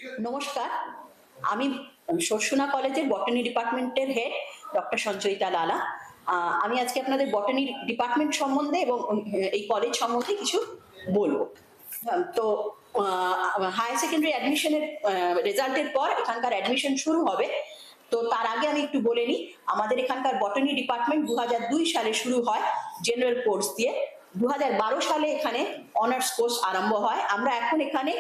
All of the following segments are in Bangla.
নমস্কার, আমি শর্ষুনা কলেজের বটানি ডিপার্টমেন্টের হেড ডক্টর সঞ্চয়িতা লালা। আমি আজকে আপনাদের বটানি ডিপার্টমেন্ট সম্বন্ধে এবং এই কলেজ সম্বন্ধে কিছু বলবো। তো হায়ার সেকেন্ডারি অ্যাডমিশনের রেজাল্টের পর এখানকার অ্যাডমিশন শুরু হবে। তো তার আগে আমি একটু বলে নিই, আমাদের এখানকার বটানি ডিপার্টমেন্ট 2002 সালে শুরু হয় জেনারেল কোর্স দিয়ে। 2012 সালে এখানে অনার্স কোর্স আরম্ভ হয়। আমরা এখন এখানে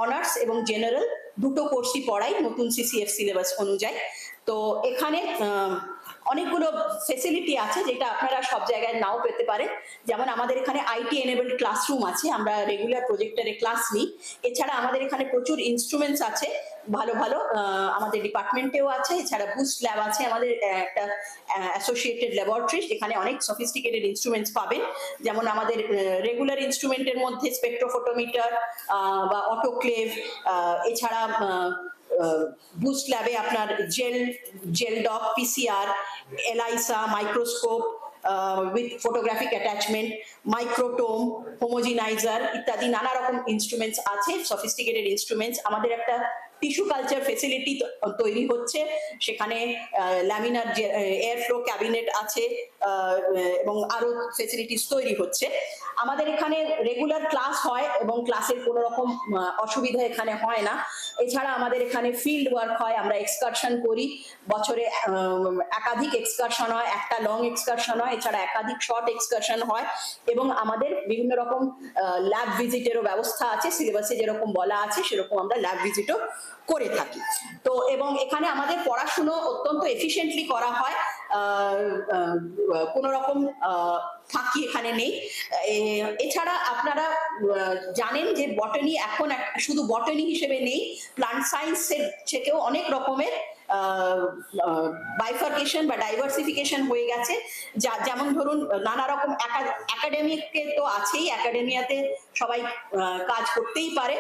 অনার্স এবং জেনারেল দুটো কোর্সই পড়াই নতুন সিসিএফ সিলেবাস অনুযায়ী। তো এখানে অনেকগুলো ফেসিলিটি আছে যেটা আপনারা সব জায়গায় নাও পেতে পারেন। যেমন আমাদের এখানে আইটি এনেবলড ক্লাসরুম আছে, আমরা রেগুলার প্রজেক্টরে ক্লাস নিই। এছাড়া আমাদের এখানে প্রচুর ইনস্ট্রুমেন্টস আছে, ভালো ভালো আমাদের ডিপার্টমেন্টেও আছে। এছাড়া বুস্ট ল্যাব আছে, আমাদের একটা অ্যাসোসিয়েটেড ল্যাবরেটরি, এখানে অনেক সফিস্টিকেটেড ইনস্ট্রুমেন্টস পাবেন। যেমন আমাদের রেগুলার ইনস্ট্রুমেন্টের মধ্যে স্পেকট্রোফোটোমিটার বা অটোক্লেভ, এছাড়া বুস্ট ল্যাবে আপনার gel doc, PCR, ELISA, microscope with photographic attachment, microtome, homogenizer ইত্যাদি নানা রকম ইনস্ট্রুমেন্টস আছে, সফিস্টিকেটেড ইনস্ট্রুমেন্টস। আমাদের একটা টিস্যু কালচার ফেসিলিটি তৈরি হচ্ছে, সেখানে ল্যামিনার এয়ার ফ্লো ক্যাবিনেট আছে এবং আরো ফেসিলিটিস তৈরি হচ্ছে। আমাদের এখানে রেগুলার ক্লাস হয় এবং ক্লাসের কোনো রকম অসুবিধা এখানে হয় না। এছাড়া আমাদের এখানে ফিল্ড ওয়ার্ক হয়, আমরা এক্সকারশন করি, বছরে একাধিক এক্সকারশন হয়, একটা লং এক্সকারশন হয়, এছাড়া একাধিক শর্ট এক্সকারশন হয়। এবং আমাদের বিভিন্ন রকম ল্যাব ভিজিটেরও ব্যবস্থা আছে, সিলেবাসে যেরকম বলা আছে সেরকম আমরা ল্যাব ভিজিটও করে থাকি। তো এবং এখানে আমাদের পড়াশুনো অত্যন্ত এফিশিয়েন্টলি করা হয়, কোন রকম ফাঁকি এখানে নেই। এছাড়া আপনারা জানেন যে বটানি এখন শুধু বটানি হিসেবে নেই, প্লান্ট সায়েন্সের থেকেও অনেক রকমের বাইফার্কেশন বা ডাইভার্সিফিকেশন হয়ে গেছে। যেমন ধরুন নানা রকম একাডেমিকে তো আছেই, একাডেমিয়াতে সবাই কাজ করতেই পারে,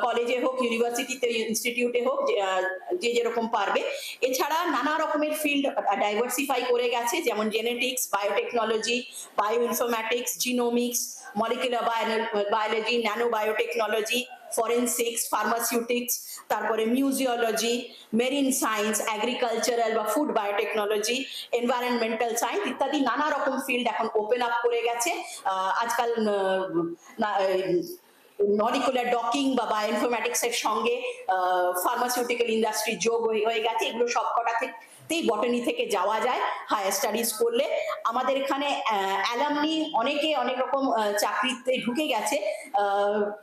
কলেজে হোক, ইউনিভার্সিটিতে, ইনস্টিটিউটে হোক, যে যেরকম পারবে। এছাড়া নানা রকমের ফিল্ড ডাইভার্সিফাই করে গেছে, যেমন genetics, biotechnology, bio informatics, genomics, molecular biology, nano biotechnology, forensics, pharmaceutics, তারপরে মিউজিওলজি, মেরিন সায়েন্স, এগ্রিকালচারাল বা ফুড বায়োটেকনোলজি, এনভায়রনমেন্টাল সায়েন্স ইত্যাদি নানা রকম ফিল্ড এখন ওপেন আপ করে গেছে। আজকাল মলিকুলার ডকিং বা বায়োইনফরম্যাটিক্স এর সঙ্গে ফার্মাসিউটিক্যাল ইন্ডাস্ট্রি যোগ হয়ে গেছে। এগুলো সবকটাতেই বটানি থেকে যাওয়া যায় হায়ার স্টাডিজ করলে। আমাদের এখানে অ্যালামনি অনেকে অনেক রকম চাকরিতে ঢুকে গেছে,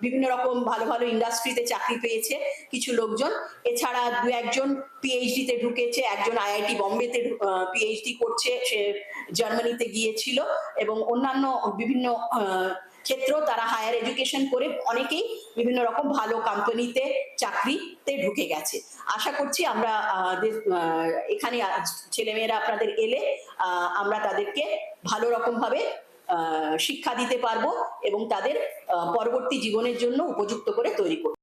বিভিন্ন রকম ভালো ভালো ইন্ডাস্ট্রিতে চাকরি পেয়েছে কিছু লোকজন। এছাড়া দু একজন পিএইচডি তে ঢুকেছে, একজন আইআইটি বম্বেতে পিএইচডি করছে, সে জার্মানিতে গিয়েছিল, এবং অন্যান্য বিভিন্ন ক্ষেত্রেও তারা হায়ার এডুকেশন করে অনেকেই বিভিন্ন রকম ভালো কোম্পানিতে চাকরিতে ঢুকে গেছে। আশা করছি আমরা এখানে ছেলেমেয়েরা আপনাদের এলে আমরা তাদেরকে ভালো রকম ভাবে শিক্ষা দিতে পারবো এবং তাদের পরবর্তী জীবনের জন্য উপযুক্ত করে তৈরি করবো।